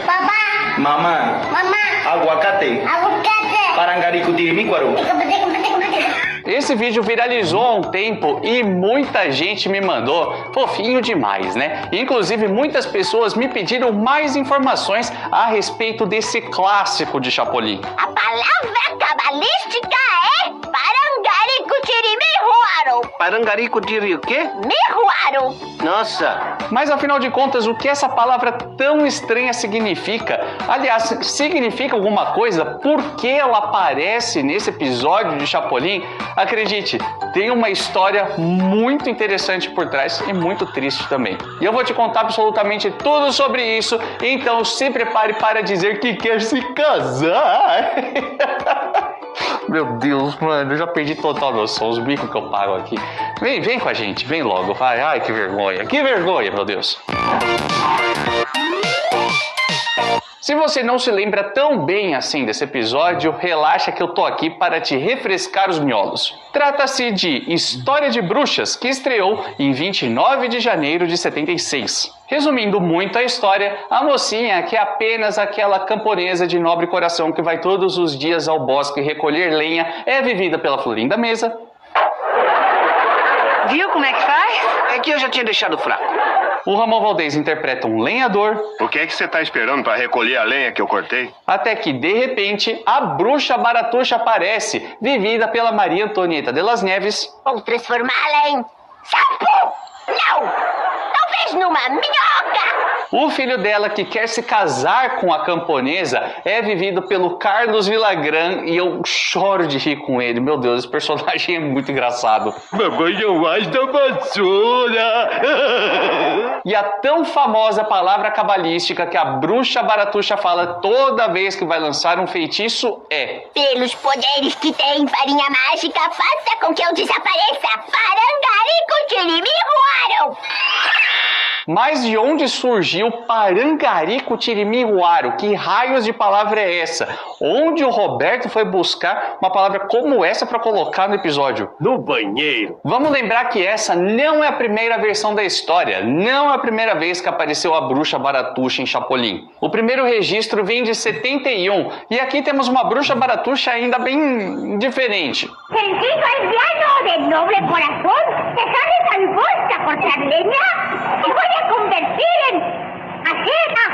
Papá. Mamá. Mamá. Aguacate. Aguacate. Parangarico tirimicuaro. Esse vídeo viralizou há um tempo e muita gente me mandou, fofinho demais, né? Inclusive muitas pessoas me pediram mais informações a respeito desse clássico de Chapolin. A palavra cabalística é Parangarico-tirimiruaro. Parangarico-tiri o quê? Miruaro. Nossa. Mas afinal de contas, o que essa palavra tão estranha significa? Aliás, significa alguma coisa? Por que ela aparece nesse episódio de Chapolin? Acredite, tem uma história muito interessante por trás e muito triste também. E eu vou te contar absolutamente tudo sobre isso, então se prepare para dizer que quer se casar. Meu Deus, mano, eu já perdi total noção, os bicos que eu pago aqui. Vem com a gente, vem logo, vai. Ai, que vergonha, meu Deus. Se você não se lembra tão bem assim desse episódio, relaxa que eu tô aqui para te refrescar os miolos. Trata-se de História de Bruxas, que estreou em 29 de janeiro de 76. Resumindo muito a história, a mocinha, que é apenas aquela camponesa de nobre coração que vai todos os dias ao bosque recolher lenha, é vivida pela Florinda Mesa. Viu como é que faz? É que eu já tinha deixado fraco. O Ramon Valdez interpreta um lenhador. O que é que você tá esperando para recolher a lenha que eu cortei? Até que, de repente, a bruxa Baratuxa aparece, vivida pela Maria Antonieta de las Neves. Vou transformá-la em sapo. Não. Talvez numa minhoca. O filho dela, que quer se casar com a camponesa, é vivido pelo Carlos Villagrán e eu choro de rir com ele. Meu Deus, esse personagem é muito engraçado. Mamãe, eu acho da vassoura. E a tão famosa palavra cabalística que a bruxa Baratuxa fala toda vez que vai lançar um feitiço é: pelos poderes que tem varinha mágica, faça com que eu desapareça. Parangarico-tirimiruaro. Mas de onde surgiu Parangarico-tirimiruaro? Que raios de palavra é essa? Onde o Roberto foi buscar uma palavra como essa para colocar no episódio? No banheiro. Vamos lembrar que essa não é a primeira versão da história. Não é a primeira vez que apareceu a bruxa Baratuxa em Chapolin. O primeiro registro vem de 71. E aqui temos uma bruxa Baratuxa ainda bem diferente. Sentido anciano de noble corazón, te sales al bosque a cortar leña y voy a convertir en acera.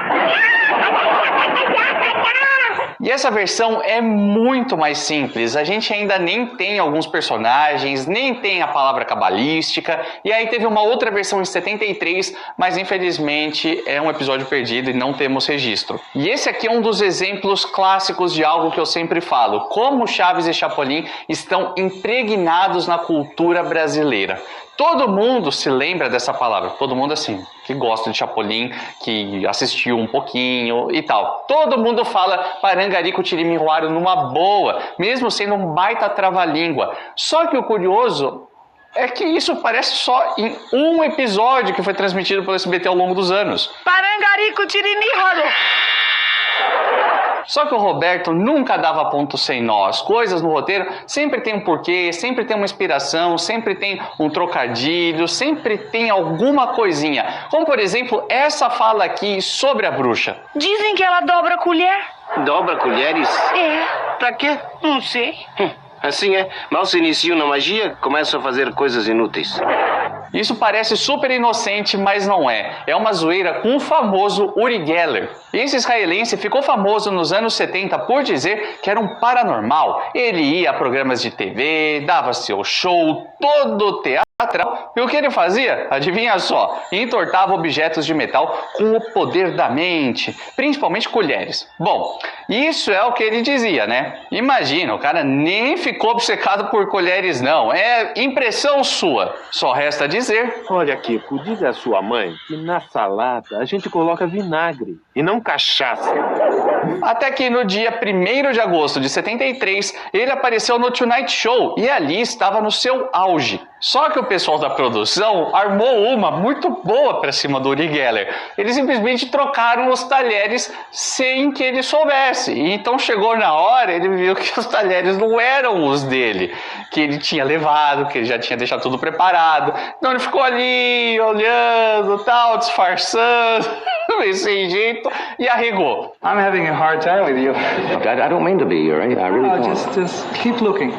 E essa versão é muito mais simples. A gente ainda nem tem alguns personagens, nem tem a palavra cabalística. E aí teve uma outra versão em 73, mas infelizmente é um episódio perdido e não temos registro. E esse aqui é um dos exemplos clássicos de algo que eu sempre falo: como Chaves e Chapolin estão impregnados na cultura brasileira. Todo mundo se lembra dessa palavra, todo mundo assim, que gosta de Chapolin, que assistiu um pouquinho e tal. Todo mundo fala Parangarico-tirimiruaro numa boa, mesmo sendo um baita trava-língua. Só que o curioso é que isso parece só em um episódio que foi transmitido pelo SBT ao longo dos anos. Parangarico-tirimiruaro. Só que o Roberto nunca dava ponto sem nó. As coisas no roteiro sempre tem um porquê, sempre tem uma inspiração, sempre tem um trocadilho, sempre tem alguma coisinha. Como, por exemplo, essa fala aqui sobre a bruxa. Dizem que ela dobra a colher. Dobra colheres? É. Pra quê? Não sei. Assim é. Mal se iniciam na magia, começam a fazer coisas inúteis. Isso parece super inocente, mas não é. É uma zoeira com o famoso Uri Geller. Esse israelense ficou famoso nos anos 70 por dizer que era um paranormal. Ele ia a programas de TV, dava seu show, todo teatral. E o que ele fazia? Adivinha só, entortava objetos de metal com o poder da mente, principalmente colheres. Bom, isso é o que ele dizia, né? Imagina, o cara nem ficou obcecado por colheres não, é impressão sua. Só resta dizer: olha, Kiko, diga à sua mãe que na salada a gente coloca vinagre e não cachaça. Até que no dia 1º de agosto de 73, ele apareceu no Tonight Show e ali estava no seu auge. Só que o pessoal da produção armou uma muito boa para cima do Uri Geller. Eles simplesmente trocaram os talheres sem que ele soubesse. E então chegou na hora, ele viu que os talheres não eram os dele, que ele tinha levado, que ele já tinha deixado tudo preparado. Então ele ficou ali olhando, tal, disfarçando. sem jeito e arregou. I'm having a hard time with you. I don't mean to be, right? I really Oh, don't. just keep looking.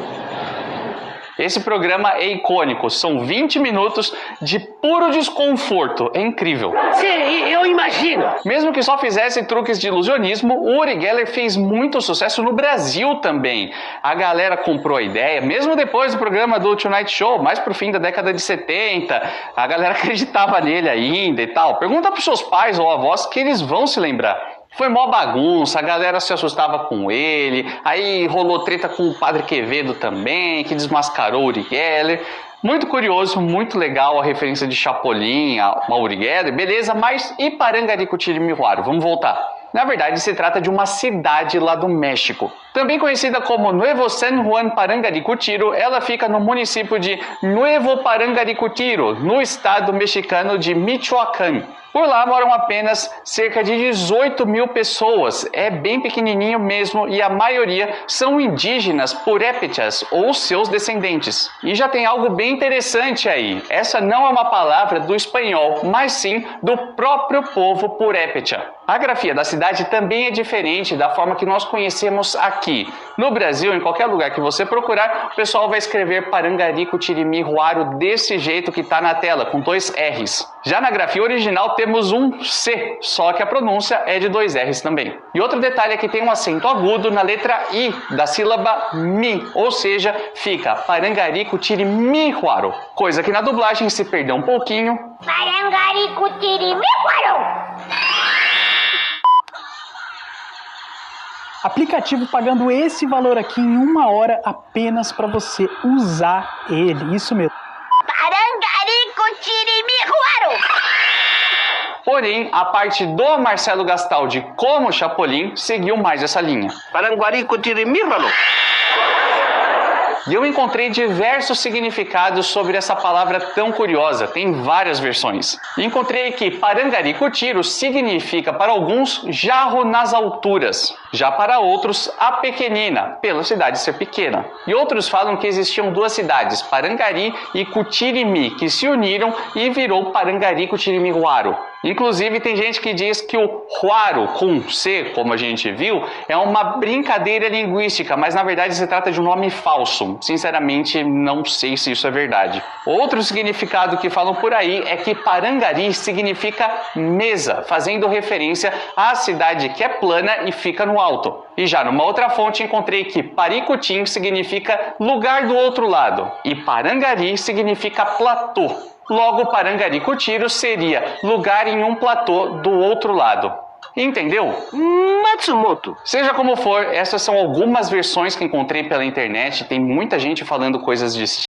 Esse programa é icônico, são 20 minutos de puro desconforto, é incrível. Sim, eu imagino. Mesmo que só fizesse truques de ilusionismo, o Uri Geller fez muito sucesso no Brasil também. A galera comprou a ideia, mesmo depois do programa do Tonight Show, mais pro fim da década de 70, a galera acreditava nele ainda e tal. Pergunta pros seus pais ou avós que eles vão se lembrar. Foi mó bagunça, a galera se assustava com ele, aí rolou treta com o Padre Quevedo também, que desmascarou o Uri Geller. Muito curioso, muito legal a referência de Chapolin ao Uri Geller, beleza, mas e Parangaricutiri-Mihuaro? Vamos voltar. Na verdade, se trata de uma cidade lá do México. Também conhecida como Nuevo San Juan Parangaricutiro, ela fica no município de Nuevo Parangaricutiro, no estado mexicano de Michoacán. Por lá moram apenas cerca de 18 mil pessoas, é bem pequenininho mesmo e a maioria são indígenas purépechas ou seus descendentes. E já tem algo bem interessante aí, essa não é uma palavra do espanhol, mas sim do próprio povo purépecha. A grafia da cidade também é diferente da forma que nós conhecemos aqui. No Brasil, em qualquer lugar que você procurar, o pessoal vai escrever Parangaricutiri-Mihuaro desse jeito que está na tela, com 2 R's. Já na grafia original temos um C, só que a pronúncia é de 2 R's também. E outro detalhe é que tem um acento agudo na letra I da sílaba mi, ou seja, fica Parangaricutiri-Mihuaro, coisa que na dublagem se perdeu um pouquinho. Parangaricutiri-Mihuaro. Aplicativo pagando esse valor aqui em 1 hora apenas para você usar ele. Isso mesmo. Parangaricutiri-Mihuaro. Porém, a parte do Marcelo Gastaldi como Chapolin seguiu mais essa linha. Parangaricutiri-Mihuaro. E eu encontrei diversos significados sobre essa palavra tão curiosa, tem várias versões. E encontrei que Parangaricutiro significa para alguns jarro nas alturas, já para outros a pequenina, pela cidade ser pequena. E outros falam que existiam 2 cidades, Parangari e Cutirimi, que se uniram e virou Parangaricutiri-Mihuaro. Inclusive tem gente que diz que o Huaro com C, como a gente viu, é uma brincadeira linguística, mas na verdade se trata de um nome falso. Sinceramente, não sei se isso é verdade. Outro significado que falam por aí é que Parangari significa mesa, fazendo referência à cidade que é plana e fica no alto. E já numa outra fonte encontrei que Paricutim significa lugar do outro lado e Parangari significa platô. Logo, Parangaricutiro seria lugar em um platô do outro lado. Entendeu? Matsumoto. Seja como for, essas são algumas versões que encontrei pela internet. Tem muita gente falando coisas distintas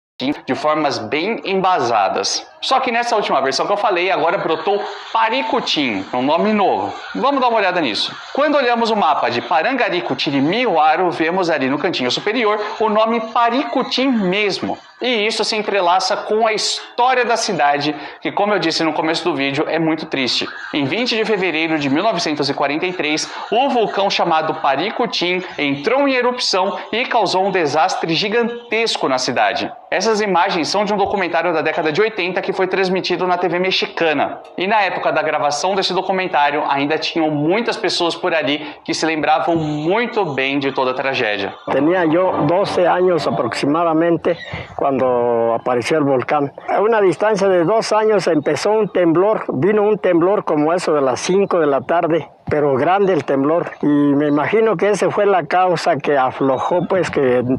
de formas bem embasadas. Só que nessa última versão que eu falei, agora brotou Paricutim, um nome novo. Vamos dar uma olhada nisso. Quando olhamos o mapa de Parangaricutiri-Mihuaro, vemos ali no cantinho superior o nome Paricutim mesmo. E isso se entrelaça com a história da cidade, que, como eu disse no começo do vídeo, é muito triste. Em 20 de fevereiro de 1943, o vulcão chamado Paricutim entrou em erupção e causou um desastre gigantesco na cidade. Essas imagens são de um documentário da década de 80 que foi transmitido na TV mexicana. E na época da gravação desse documentário, ainda tinham muitas pessoas por ali que se lembravam muito bem de toda a tragédia. Tenía yo 12 años aproximadamente cuando apareció el volcán. A una distancia de 2 años empezó un temblor, vino un temblor como eso de las 5 de la tarde, pero grande el temblor. Y me imagino que esa fue la causa que aflojó pues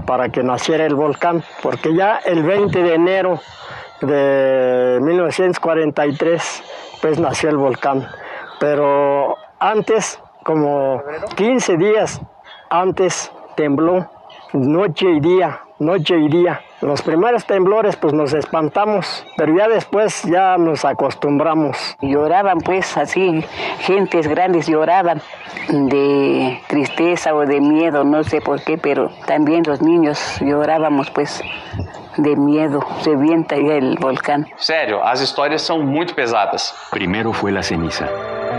para que naciera el volcán, porque ya el 20 de enero de 1943 pues nació el volcán. Pero antes, como 15 días antes, tembló noche y día. Los primeros temblores pues nos espantamos, pero ya después ya nos acostumbramos. Lloraban pues así, gentes grandes lloraban de tristeza o de miedo, no sé por qué, pero también los niños llorábamos pues de miedo, se vienta el volcán. Sério, as histórias são muito pesadas. Primero fue la ceniza,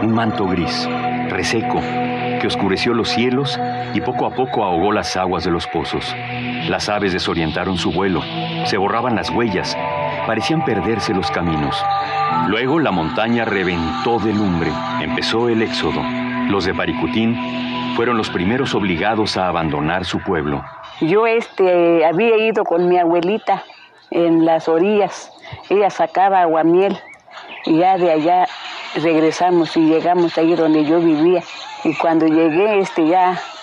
un manto gris, reseco, que oscureció los cielos y poco a poco ahogó las aguas de los pozos. Las aves desorientaron su vuelo, se borraban las huellas parecían perderse los caminos. Luego la montaña reventó de lumbre. Empezó el éxodo. Los de Paricutín fueron los primeros obligados a abandonar su pueblo. Yo había ido con mi abuelita en las orillas. Ella sacaba aguamiel y ya de allá regresamos y llegamos ahí donde yo vivía. Y cuando llegué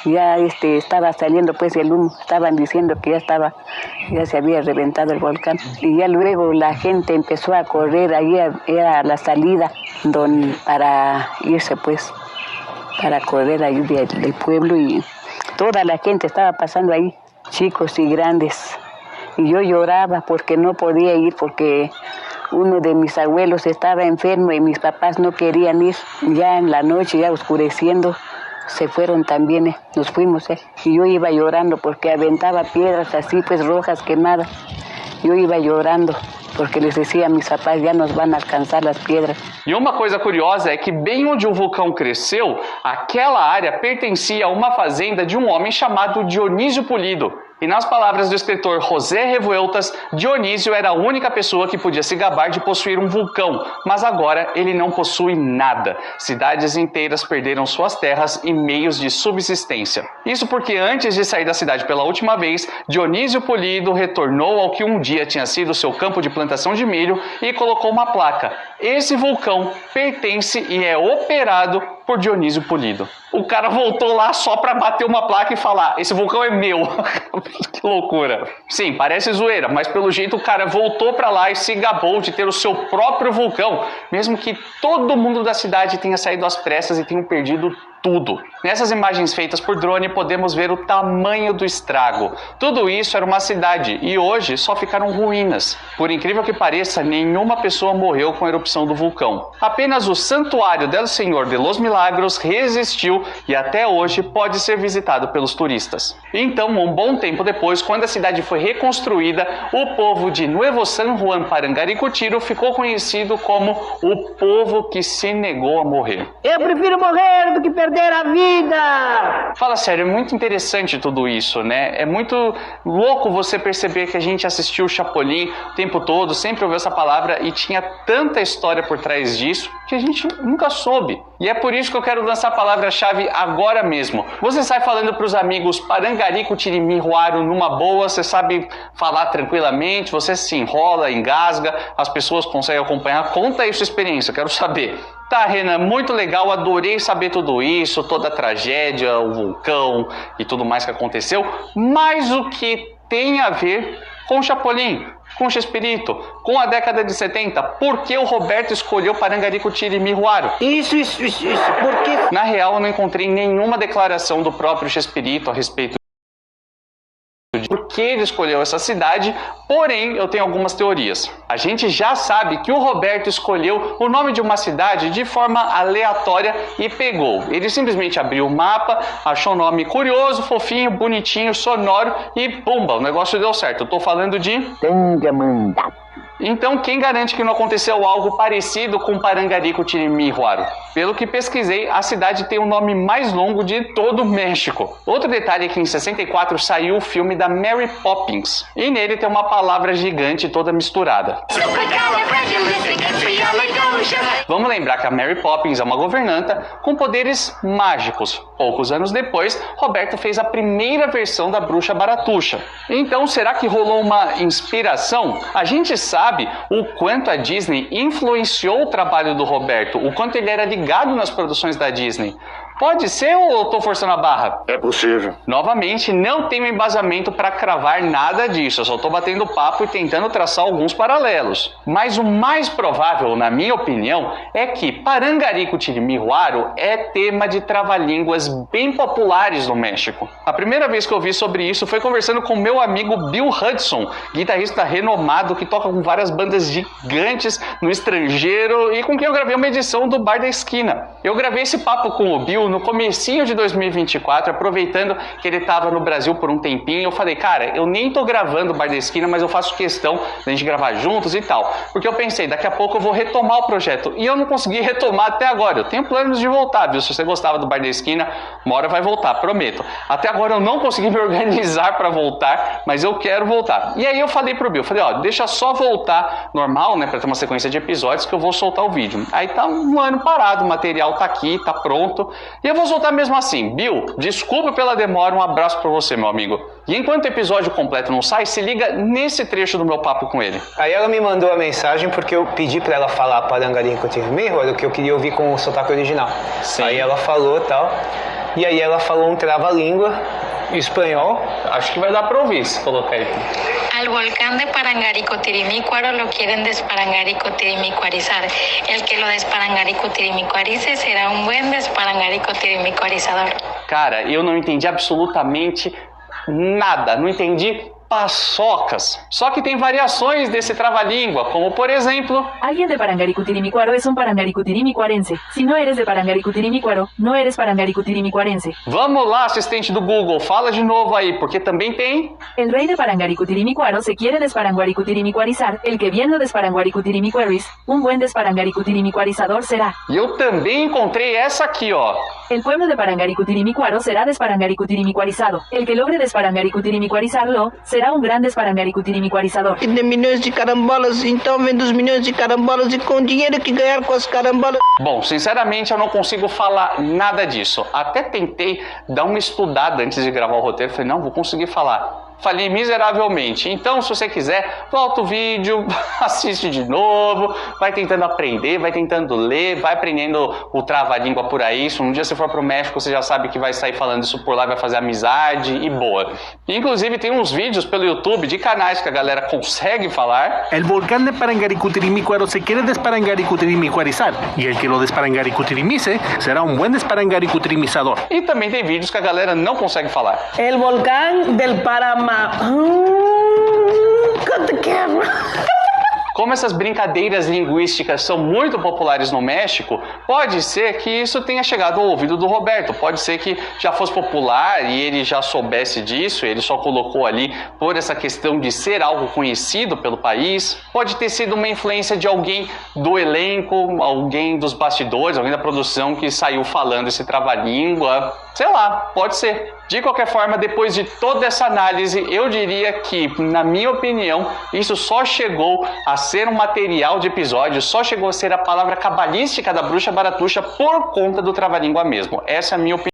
ya estaba saliendo pues el humo. Estaban diciendo que ya se había reventado el volcán. Y ya luego la gente empezó a correr. Ahí era la salida para irse pues, para correr ahí del pueblo. Y toda la gente estaba pasando ahí, chicos y grandes. Y yo lloraba porque no podía ir, porque uno de mis abuelos estaba enfermo y mis papás no querían ir. Ya en la noche, ya oscureciendo, se fueron también, nos fuimos. Y yo iba llorando porque aventaba piedras así, pues rojas, quemadas. Yo iba llorando porque les decía a mis papás, já nos vão alcançar as pedras. E uma coisa curiosa é que bem onde o vulcão cresceu, aquela área pertencia a uma fazenda de um homem chamado Dionísio Polido. E nas palavras do escritor José Revueltas, Dionísio era a única pessoa que podia se gabar de possuir um vulcão, mas agora ele não possui nada. Cidades inteiras perderam suas terras e meios de subsistência. Isso porque antes de sair da cidade pela última vez, Dionísio Polido retornou ao que um dia tinha sido seu campo de plantação de milho e colocou uma placa. Esse vulcão pertence e é operado por Dionísio Polido. O cara voltou lá só para bater uma placa e falar, esse vulcão é meu. Que loucura. Sim, parece zoeira, mas pelo jeito o cara voltou para lá e se gabou de ter o seu próprio vulcão, mesmo que todo mundo da cidade tenha saído às pressas e tenha perdido tudo. Nessas imagens feitas por drone podemos ver o tamanho do estrago. Tudo isso era uma cidade e hoje só ficaram ruínas. Por incrível que pareça, nenhuma pessoa morreu com a erupção do vulcão. Apenas o Santuário del Señor de los Milagros resistiu e até hoje pode ser visitado pelos turistas. Então, um bom tempo depois, quando a cidade foi reconstruída, o povo de Nuevo San Juan Parangaricutiro ficou conhecido como o povo que se negou a morrer. Eu prefiro morrer do que perder a vida! Fala sério, é muito interessante tudo isso, né? É muito louco você perceber que a gente assistiu o Chapolin o tempo todo, sempre ouviu essa palavra e tinha tanta história por trás disso que a gente nunca soube. E é por isso que eu quero lançar a palavra-chave agora mesmo. Você sai falando para os amigos Parangaricutirimí-Ruaru numa boa, você sabe falar tranquilamente, você se enrola, engasga, as pessoas conseguem acompanhar. Conta aí sua experiência, quero saber. Tá, Renan, muito legal, adorei saber tudo isso, toda a tragédia, o vulcão e tudo mais que aconteceu, mas o que tem a ver com o Chapolin, com o Chespirito, com a década de 70, por que o Roberto escolheu Parangaricutirimí-Ruaru? Isso, por quê? Na real, eu não encontrei nenhuma declaração do próprio Chespirito a respeito de por que ele escolheu essa cidade, porém eu tenho algumas teorias. A gente já sabe que o Roberto escolheu o nome de uma cidade de forma aleatória e pegou. Ele simplesmente abriu o mapa, achou um nome curioso, fofinho, bonitinho, sonoro e pumba, o negócio deu certo. Eu tô falando de Tangamandapé. Então, quem garante que não aconteceu algo parecido com Parangaricutirimí-Ruaru? Pelo que pesquisei, a cidade tem o nome mais longo de todo o México. Outro detalhe é que em 64 saiu o filme da Mary Poppins, e nele tem uma palavra gigante toda misturada. Vamos lembrar que a Mary Poppins é uma governanta com poderes mágicos. Poucos anos depois, Roberto fez a primeira versão da Bruxa Baratuxa. Então, será que rolou uma inspiração? A gente sabe o quanto a Disney influenciou o trabalho do Roberto, o quanto ele era ligado nas produções da Disney. Pode ser ou eu tô forçando a barra? É possível. Novamente, não tenho embasamento para cravar nada disso, eu só tô batendo papo e tentando traçar alguns paralelos. Mas o mais provável, na minha opinião, é que Parangaricutirimí-Ruaru é tema de trava-línguas bem populares no México. A primeira vez que eu vi sobre isso foi conversando com meu amigo Bill Hudson, guitarrista renomado que toca com várias bandas gigantes no estrangeiro e com quem eu gravei uma edição do Bar da Esquina. Eu gravei esse papo com o Bill no comecinho de 2024, aproveitando que ele estava no Brasil por um tempinho. Eu falei, cara, eu nem tô gravando o Bar da Esquina, mas eu faço questão da gente gravar juntos e tal. Porque eu pensei, daqui a pouco eu vou retomar o projeto. E eu não consegui retomar até agora. Eu tenho planos de voltar, viu? Se você gostava do Bar da Esquina, uma hora vai voltar, prometo. Até agora eu não consegui me organizar para voltar, mas eu quero voltar. E aí eu falei pro Bill, falei, ó, deixa só voltar normal, né, para ter uma sequência de episódios que eu vou soltar o vídeo. Aí tá um ano parado, o material tá aqui, tá pronto, e eu vou soltar mesmo assim. Bill, desculpa pela demora, um abraço pra você, meu amigo. E enquanto o episódio completo não sai, se liga nesse trecho do meu papo com ele. Aí ela me mandou a mensagem porque eu pedi pra ela falar Parangarico Tirimiro, era o que eu queria ouvir com o sotaque original. Sim. Aí ela falou e tal, e aí ela falou um trava-língua espanhol. Acho que vai dar pra ouvir se colocar aí. Al volcán de Parangaricutirimícuaro lo quieren desparangaricutirimícuarizar. El que lo desparangaricutirimícuarice será un buen desparangaricutirimícuarizador. Cara, eu não entendi absolutamente nada, não entendi paçocas. Só que tem variações desse trava-língua, como por exemplo... Alguien de Parangaricutirimícuaro es un Parangaricutirimícuarense. Si no eres de Parangaricutirimícuaro, no eres Parangaricutirimícuarense. Vamos lá, assistente do Google, fala de novo aí, porque também tem... El rey de Parangaricutirimícuaro se quiere desparangaricutirimícuarizar. El que bien lo desparangaricutirimícuariz, un buen desparangaricutirimícuarizador será. E eu também encontrei essa aqui, ó. El pueblo de Parangaricutirimícuaro será desparangaricutirimícuarizado. El que logre desparangaricutirimícuarizarlo será um grande desparangaricutirimícuarizador. E de milhões de carambolas, então vendo os milhões de carambolas e com o dinheiro que ganhar com as carambolas. Bom, sinceramente eu não consigo falar nada disso. Até tentei dar uma estudada antes de gravar o roteiro. Falei, não, vou conseguir falar. Falei miseravelmente. Então, se você quiser, volta o vídeo, assiste de novo, vai tentando aprender, vai tentando ler, vai aprendendo o trava-língua por aí. Se um dia você for pro México, você já sabe que vai sair falando isso por lá, vai fazer amizade e boa. Inclusive, tem uns vídeos pelo YouTube de canais que a galera consegue falar. El volcán de Parangaricutirimícuaro se quiere desparangaricutirimícuarizar, y el que lo desparangaricutirimíce será un buen desparangaricutirimizador. E também tem vídeos que a galera não consegue falar. El volcán del Paraná. Como essas brincadeiras linguísticas são muito populares no México, pode ser que isso tenha chegado ao ouvido do Roberto. Pode ser que já fosse popular e ele já soubesse disso, ele só colocou ali por essa questão de ser algo conhecido pelo país. Pode ter sido uma influência de alguém do elenco, alguém dos bastidores, alguém da produção que saiu falando esse trava-língua. Sei lá, pode ser. De qualquer forma, depois de toda essa análise, eu diria que, na minha opinião, isso só chegou a ser um material de episódio, só chegou a ser a palavra cabalística da Bruxa Baratuxa por conta do trava-língua mesmo. Essa é a minha opinião.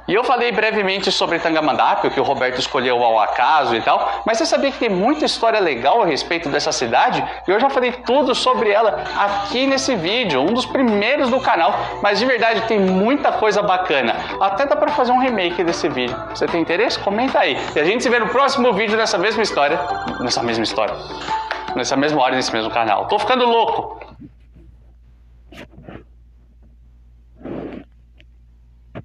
E eu falei brevemente sobre Tangamandapio, que o Roberto escolheu ao acaso e tal, mas você sabia que tem muita história legal a respeito dessa cidade? Eu já falei tudo sobre ela aqui nesse vídeo, um dos primeiros do canal, mas de verdade tem muita coisa bacana. Até dá pra fazer um remake desse vídeo. Você tem interesse? Comenta aí. E a gente se vê no próximo vídeo nessa mesma história, nessa mesma ordem, nesse mesmo canal. Tô ficando louco.